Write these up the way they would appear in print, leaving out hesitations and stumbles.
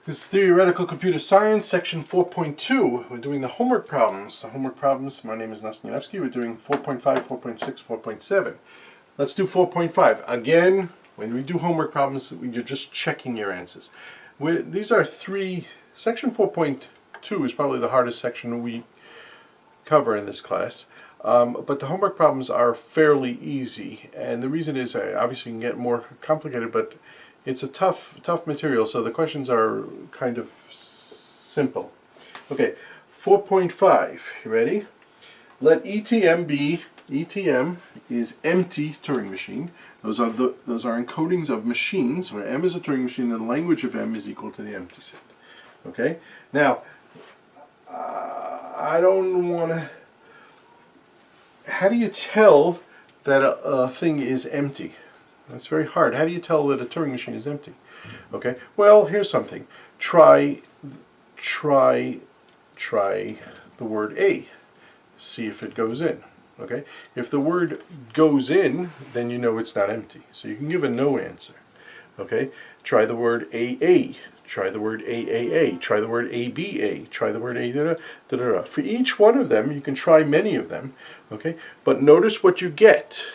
This is Theoretical Computer Science, section 4.2. We're doing the homework problems. My name is Noson Yanofsky. We're doing 4.5, 4.6, 4.7. Let's do 4.5. Again, when we do homework problems, you're just checking your answers. These are section 4.2 is probably the hardest section we cover in this class. But the homework problems are fairly easy. And the reason is, obviously you can get more complicated, but it's a tough material, so the questions are kind of simple. Okay, 4.5, you ready? Let ETM be, ETM is empty Turing machine. Those are encodings of machines, where M is a Turing machine and the language of M is equal to the empty set. Okay, now, I don't want to, how do you tell that a thing is empty? That's very hard. How do you tell that a Turing machine is empty? Okay, well, here's something. Try the word A. See if it goes in. Okay, if the word goes in, then you know it's not empty. So you can give a no answer. Okay, try the word AA. Try the word AAA. Try the word ABA. Try the word A. Da, da, da, da, da. For each one of them, you can try many of them. Okay, but notice what you get.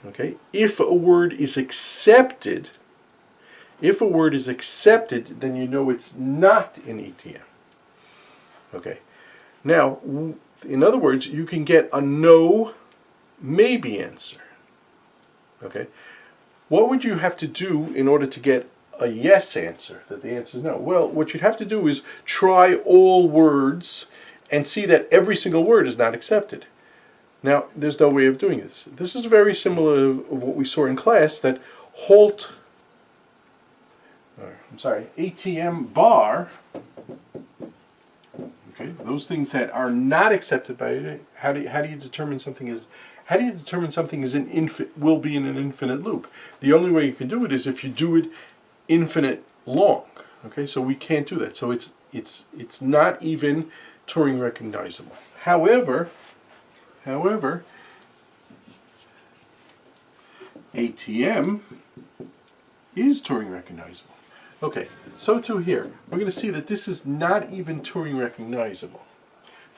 Okay, if a word is accepted, then you know it's not in ETM. Okay, now, in other words, you can get a no, maybe answer. Okay, what would you have to do in order to get a yes answer, that the answer is no? Well, what you'd have to do is try all words and see that every single word is not accepted. Now, there's no way of doing this. This is very similar to what we saw in class, that ATM bar, okay, those things that are not accepted by it, how do you determine something is will be in an infinite loop? The only way you can do it is if you do it infinite long. Okay, so we can't do that. So it's not even Turing recognizable. However, ATM is Turing recognizable. Okay, so too here. We're going to see that this is not even Turing recognizable.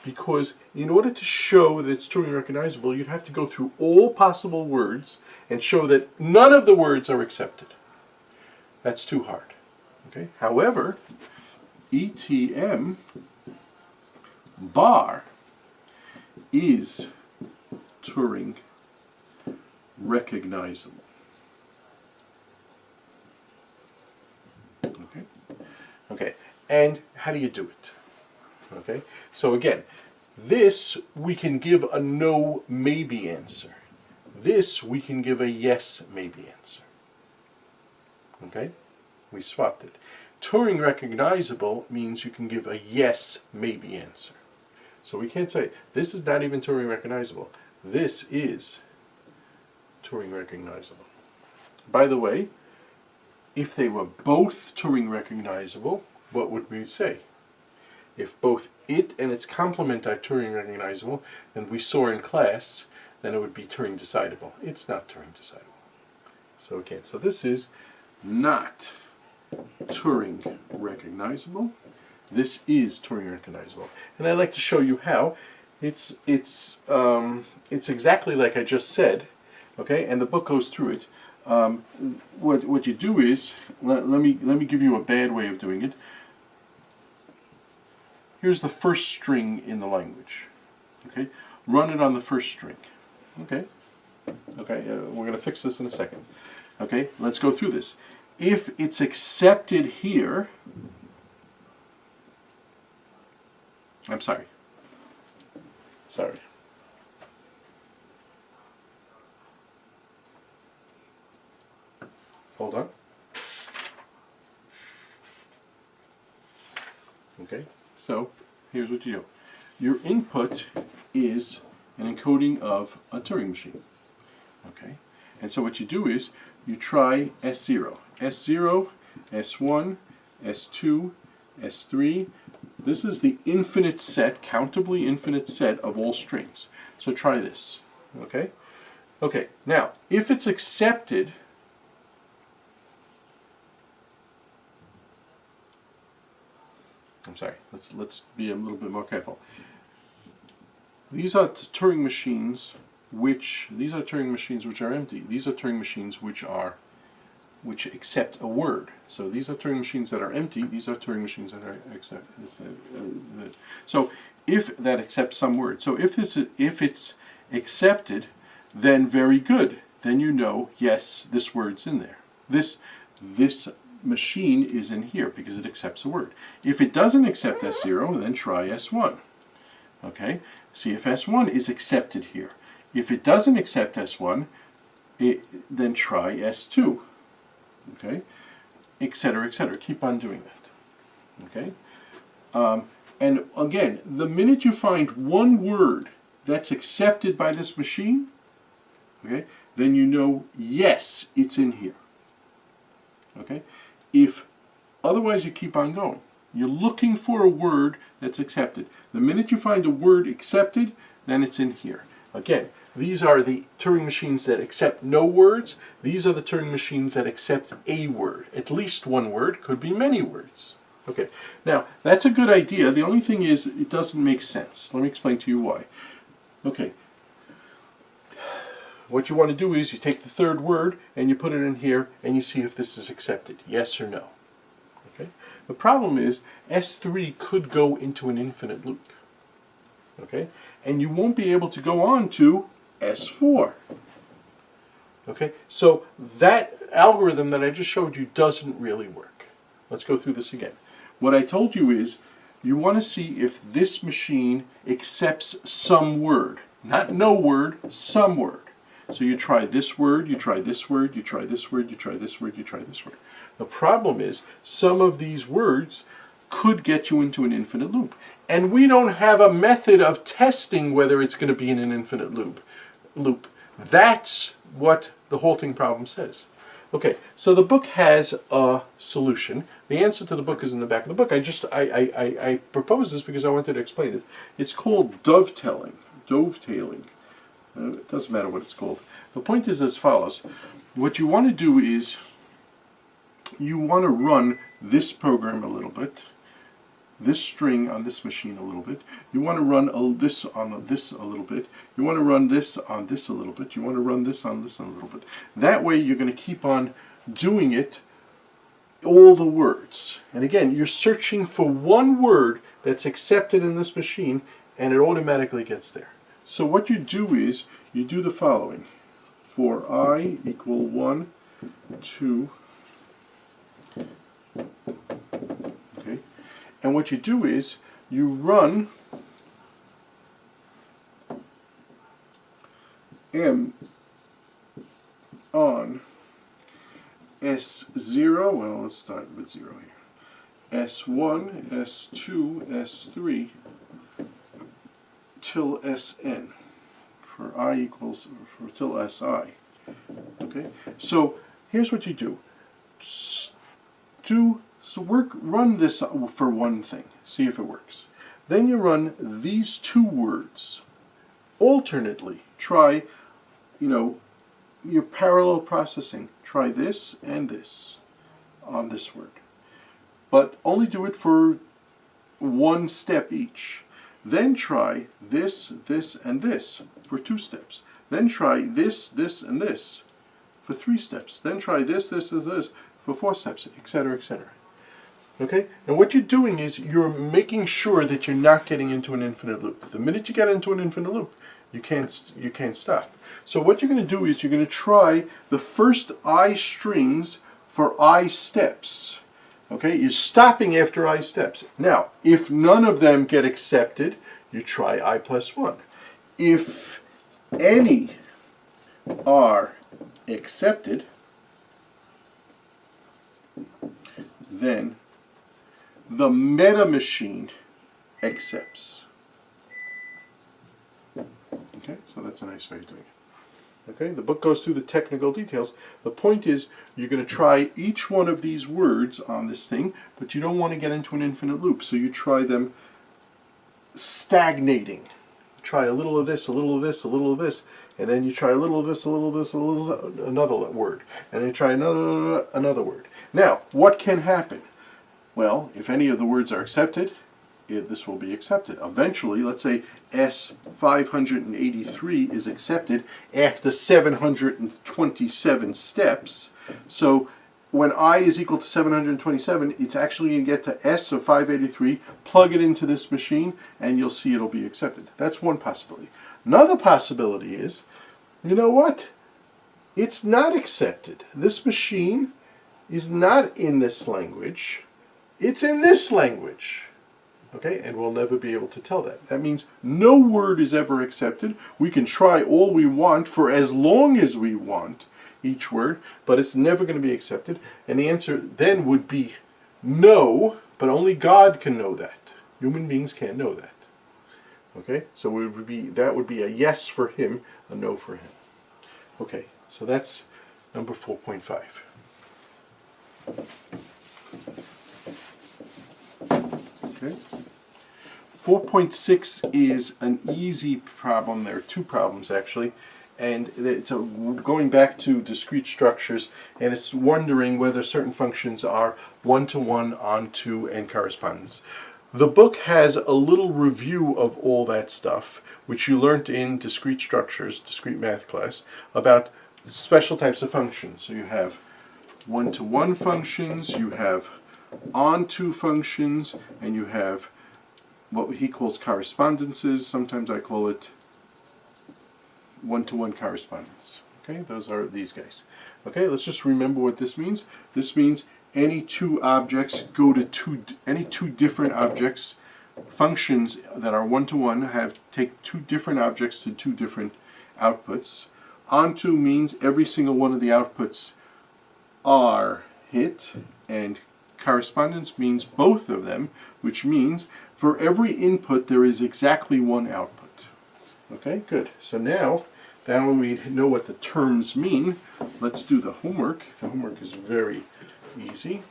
Because in order to show that it's Turing recognizable, you'd have to go through all possible words and show that none of the words are accepted. That's too hard. Okay? However, ETM bar is Turing recognizable. Okay? Okay, and how do you do it? Okay, so again, this we can give a no, maybe answer. This we can give a yes, maybe answer. Okay, we swapped it. Turing recognizable means you can give a yes, maybe answer. So we can't say, this is not even Turing recognizable. This is Turing recognizable. By the way, if they were both Turing recognizable, what would we say? If both it and its complement are Turing recognizable, then we saw in class, then it would be Turing decidable. It's not Turing decidable. So again, so this is not Turing recognizable. This is Turing recognizable, and I'd like to show you how. It's exactly like I just said, okay? And the book goes through it. What you do is, let me give you a bad way of doing it. Here's the first string in the language. Okay, run it on the first string. Okay, we're going to fix this in a second. Okay, let's go through this. If it's accepted here. I'm sorry. Hold on. Okay, so here's what you do. Your input is an encoding of a Turing machine. Okay, and so what you do is you try S0. S0, S1, S2, S3. This is the infinite set, countably infinite set of all strings. So try this, okay? Okay, now, if it's accepted, I'm sorry, let's be a little bit more careful. These are Turing machines which are empty. These are Turing machines which accept a word. So these are Turing machines that are empty. These are Turing machines that are accept. So if that accepts some word. So if it's accepted, then very good. Then you know, yes, this word's in there. This machine is in here because it accepts a word. If it doesn't accept S0, then try S1. Okay? See if S1 is accepted here. If it doesn't accept S1, then try S2. Okay? Etc., etc. Keep on doing that. Okay? And again, the minute you find one word that's accepted by this machine, okay, then you know, yes, it's in here. Okay? If otherwise, you keep on going. You're looking for a word that's accepted. The minute you find a word accepted, then it's in here. Again, these are the Turing machines that accept no words. These are the Turing machines that accept a word. At least one word, could be many words. Okay, now that's a good idea. The only thing is it doesn't make sense. Let me explain to you why. Okay, what you want to do is you take the third word and you put it in here and you see if this is accepted, yes or no. Okay, the problem is S3 could go into an infinite loop. Okay, and you won't be able to go on to S4. Okay, so that algorithm that I just showed you doesn't really work. Let's go through this again. What I told you is you want to see if this machine accepts some word. Not no word, some word. So you try this word, you try this word, you try this word, you try this word, you try this word. The problem is some of these words could get you into an infinite loop. And we don't have a method of testing whether it's going to be in an infinite loop. That's what the halting problem says. Okay, so the book has a solution. The answer to the book is in the back of the book. I proposed this because I wanted to explain it. It's called dovetailing. It doesn't matter what it's called. The point is as follows. What you want to do is you want to run this program a little bit, this string on this machine a little bit. You want to run this on this a little bit. You want to run this on this a little bit. You want to run this on this a little bit. That way you're going to keep on doing it, all the words. And again, you're searching for one word that's accepted in this machine and it automatically gets there. So what you do is you do the following. For I equal 1, 2, okay, and what you do is you run M on S0, well, let's start with 0 here, S1, S2, S3, till Sn, for I equals, for till Si. Okay, so here's what you do. Run this for one thing, see if it works. Then you run these two words alternately. Try, your parallel processing. Try this and this on this word. But only do it for one step each. Then try this, this, and this for 2 steps. Then try this, this, and this for 3 steps. Then try this, this, and this for 4 steps, etc., etc. Okay? And what you're doing is you're making sure that you're not getting into an infinite loop. The minute you get into an infinite loop, you can't stop. So what you're going to do is you're going to try the first I strings for I steps. Okay? You're stopping after I steps. Now, if none of them get accepted, you try I plus 1. If any are accepted, then the meta machine accepts. Okay, so that's a nice way of doing it. Okay, the book goes through the technical details. The point is you're going to try each one of these words on this thing, but you don't want to get into an infinite loop, so you try them stagnating. Try a little of this, a little of this, a little of this, and then you try a little of this, a little of this, a little of this, another word, and then you try another word. Now, what can happen? Well, if any of the words are accepted, this will be accepted. Eventually, let's say S583 is accepted after 727 steps. So when I is equal to 727, it's actually going to get to S of 583, plug it into this machine, and you'll see it'll be accepted. That's one possibility. Another possibility is, you know what? It's not accepted. This machine is not in this language. It's in this language. Okay, and we'll never be able to tell that. That means no word is ever accepted. We can try all we want for as long as we want each word, but it's never going to be accepted. And the answer then would be no, but only God can know that. Human beings can't know that. Okay, so that would be a yes for him, a no for him. Okay, so that's number 4.5. Okay. 4.6 is an easy problem. There are two problems actually, and it's going back to discrete structures, and it's wondering whether certain functions are one-to-one, onto, and correspondence. The book has a little review of all that stuff, which you learned in discrete structures, discrete math class, about special types of functions. So you have one-to-one functions, you have onto functions, and you have what he calls correspondences. Sometimes I call it one-to-one correspondence. Okay, those are these guys. Okay, let's just remember what this means. This means any two objects go to any two different objects. Functions that are one-to-one take two different objects to two different outputs. Onto means every single one of the outputs are hit, and correspondence means both of them, which means for every input there is exactly one output. Okay, good. So now we know what the terms mean. Let's do the homework. The homework is very easy.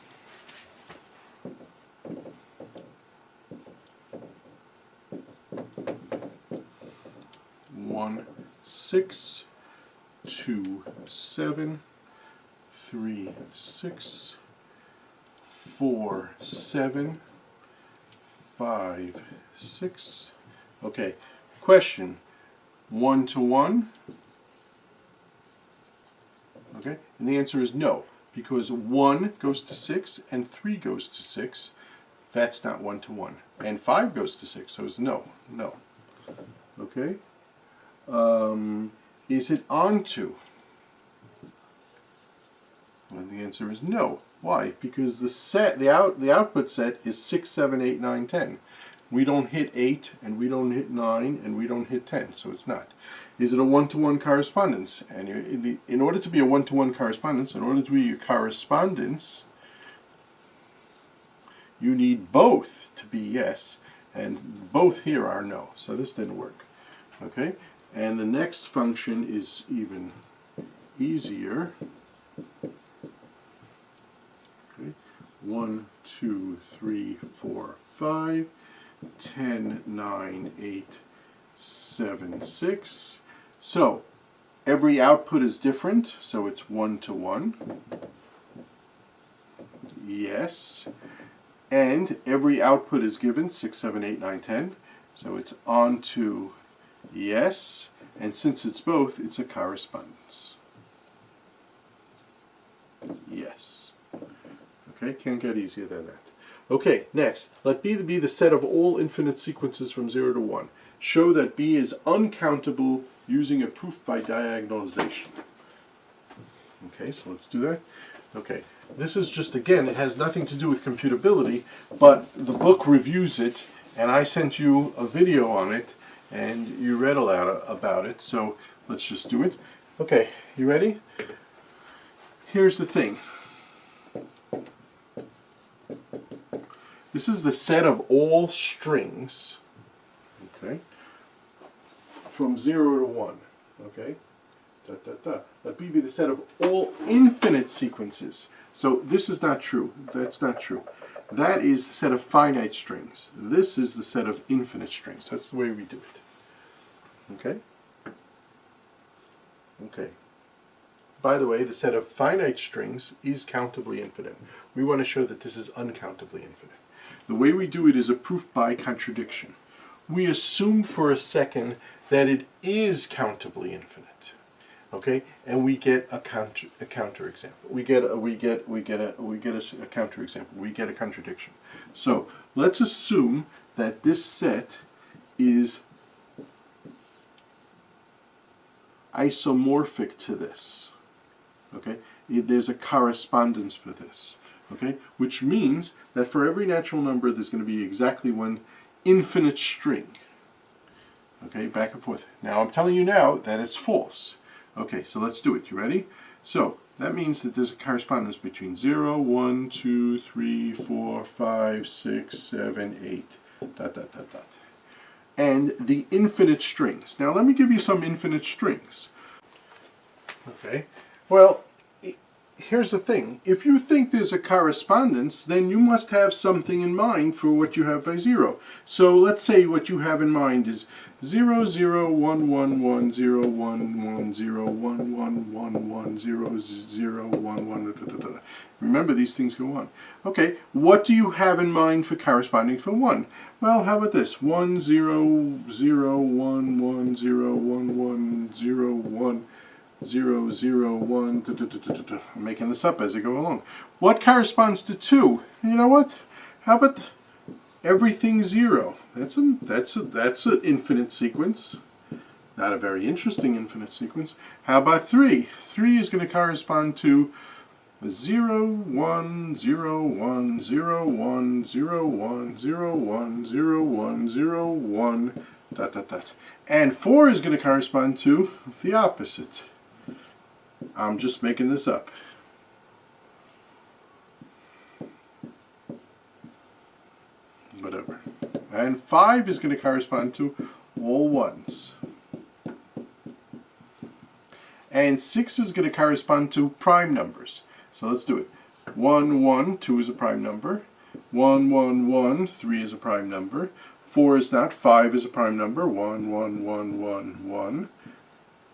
One, 6, 2, 7, 3, 6, 4, 7, 5, 6. Okay, question. One-to-one? Okay, and the answer is no, because 1 goes to 6 and 3 goes to 6. That's not one-to-one. And 5 goes to 6, so it's no. No. Okay? Is it onto? And the answer is no. Why? Because the output set is 6, 7, 8, 9, 10. We don't hit 8, and we don't hit 9, and we don't hit 10, so it's not. Is it a one-to-one correspondence? And in order to be a one-to-one correspondence, in order to be a correspondence, you need both to be yes, and both here are no. So this didn't work. Okay? And the next function is even easier. 1, 2, 3, 4, 5, 10, 9, 8, 7, 6. So every output is different, so it's one-to-one. Yes. And every output is given 6, 7, 8, 9, 10. So it's onto yes. And since it's both, it's a correspondence. Yes. Okay, can't get easier than that. Okay, next, let B be the set of all infinite sequences from 0 to 1. Show that B is uncountable using a proof by diagonalization. Okay, so let's do that. Okay, this is just, again, it has nothing to do with computability, but the book reviews it, and I sent you a video on it, and you read a lot about it, so let's just do it. Okay, you ready? Here's the thing. This is the set of all strings, okay, from 0 to 1, okay? Let B be the set of all infinite sequences. So this is not true. That's not true. That is the set of finite strings. This is the set of infinite strings. That's the way we do it. Okay? Okay. by the way, the set of finite strings is countably infinite. We want to show that this is uncountably infinite. The way we do it is a proof by contradiction. We assume for a second that it is countably infinite, okay, and we get a counter example. We get a counter example. We get a contradiction. So let's assume that this set is isomorphic to this. Okay, there's a correspondence for this. Okay, which means that for every natural number there's going to be exactly one infinite string. Okay, back and forth. Now I'm telling you now that it's false. Okay, so let's do it. You ready? So that means that there's a correspondence between 0, 1, 2, 3, 4, 5, 6, 7, 8, dot, dot, dot, dot. And the infinite strings. Now let me give you some infinite strings. Okay, well, here's the thing. If you think there's a correspondence, then you must have something in mind for what you have by 0. So let's say what you have in mind is 0, 0, 1, 1, 1, 0, 1, 1, 0, 1, 1, 1, 1, 0, 0, 1, 1, da, da, da, da. Remember, these things go on. Okay, what do you have in mind for corresponding for 1? Well, how about this? 1, 0, 0, 1, 1, 0, 1, 1, 0, 1, 0, 0, 1, da, da, da, da, da. I'm making this up as I go along. What corresponds to 2? You know what? How about everything 0? That's an infinite sequence. Not a very interesting infinite sequence. How about 3? 3 is going to correspond to 0, 1, 0, 1, 0, 1, 0, 1, 0, 1, 0, 1, 0, 1, dot, dot, dot. And 4 is going to correspond to the opposite. I'm just making this up. Whatever. And 5 is going to correspond to all 1s. And 6 is going to correspond to prime numbers. So let's do it. 1, 1, 2 is a prime number. 1, 1, 1, 3 is a prime number. 4 is not. 5 is a prime number. 1, 1, 1, 1, 1.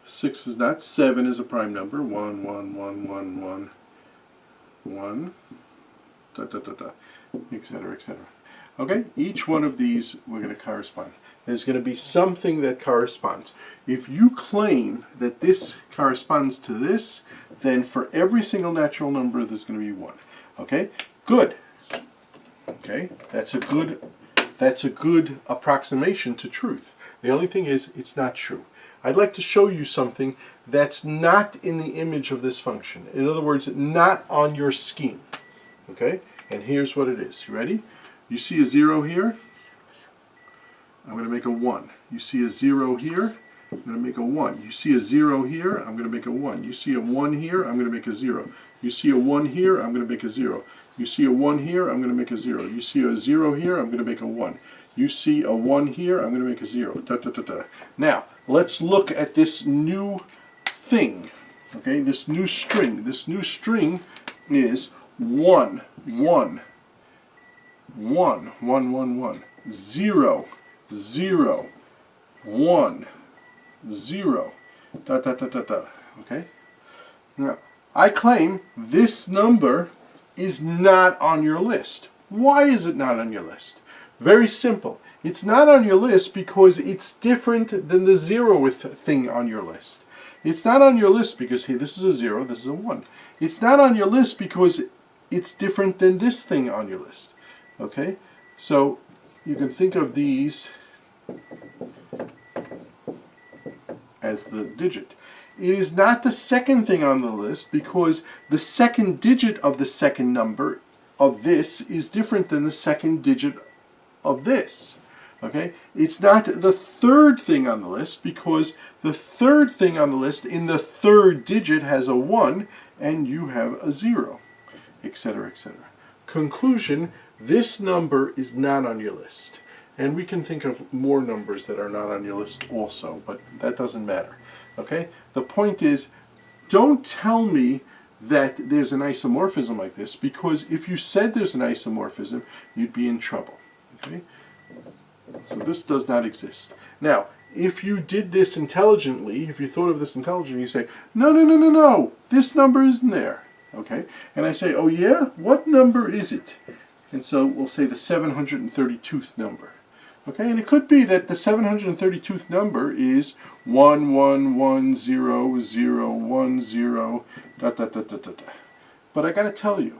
6 is not. 7 is a prime number. 1, 1, 1, 1, 1, 1. Da, da, da, da, etc., etc. Okay, each one of these we're going to correspond. There's going to be something that corresponds. If you claim that this corresponds to this, then for every single natural number there's going to be 1. Okay, good. Okay, that's a good approximation to truth. The only thing is, it's not true. I'd like to show you something that's not in the image of this function. In other words, not on your scheme. Okay, and here's what it is. You ready? You see a 0 here? I'm going to make a 1. You see a 0 here? I'm going to make a 1. You see a 0 here? I'm going to make a 1. You see a 1 here? I'm going to make a 0. You see a 1 here? I'm going to make a 0. You see a 1 here? I'm going to make a 0. You see a 0 here? I'm going to make a 1. You see a 1 here? I'm going to make a 0. Da, da, da, da. Now, let's look at this new thing. Okay, this new string. This new string is 1, 1, 1, 1, 1, 1, 0, 0, 1, 0, dot, dot, dot, dot, dot. Okay? Now, I claim this number is not on your list. Why is it not on your list? Very simple. It's not on your list because it's different than the 0th thing on your list. It's not on your list because, hey, this is a 0, this is a 1. It's not on your list because it's different than this thing on your list. Okay? So you can think of these as the digit. It is not the second thing on the list because the second digit of the second number of this is different than the second digit of this. Okay? It's not the third thing on the list because the third thing on the list in the third digit has a 1 and you have a 0, etc., etc. Conclusion, this number is not on your list. And we can think of more numbers that are not on your list also, but that doesn't matter. Okay? The point is, don't tell me that there's an isomorphism like this, because if you said there's an isomorphism, you'd be in trouble. Okay? So this does not exist. Now, if you did this intelligently, if you thought of this intelligently, you say, no, no, no, no, no, this number isn't there. Okay? And I say, oh yeah? What number is it? And so we'll say the 732th number. Okay? And it could be that the 732th number is 110010, dot, dot, dot, dot, dot. But I got to tell you,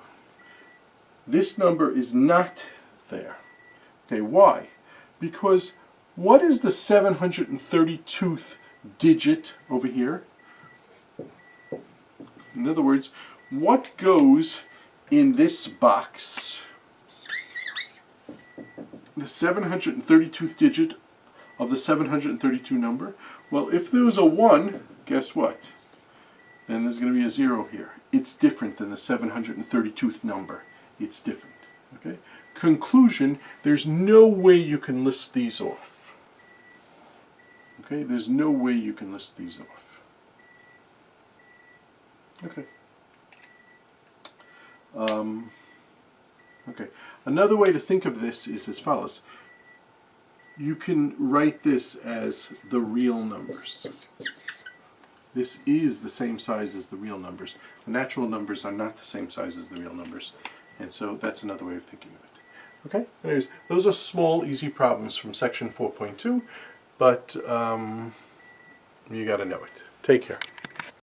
this number is not there. Okay, why? Because what is the 732th digit over here? In other words, what goes in this box? The 732th digit of the 732 number? Well, if there was a 1, guess what? Then there's going to be a 0 here. It's different than the 732th number. It's different. Okay? Conclusion, there's no way you can list these off. Okay? There's no way you can list these off. Okay. Okay. Another way to think of this is as follows. You can write this as the real numbers. This is the same size as the real numbers. The natural numbers are not the same size as the real numbers. And so that's another way of thinking of it. Okay? Anyways, those are small, easy problems from section 4.2, but you got to know it. Take care.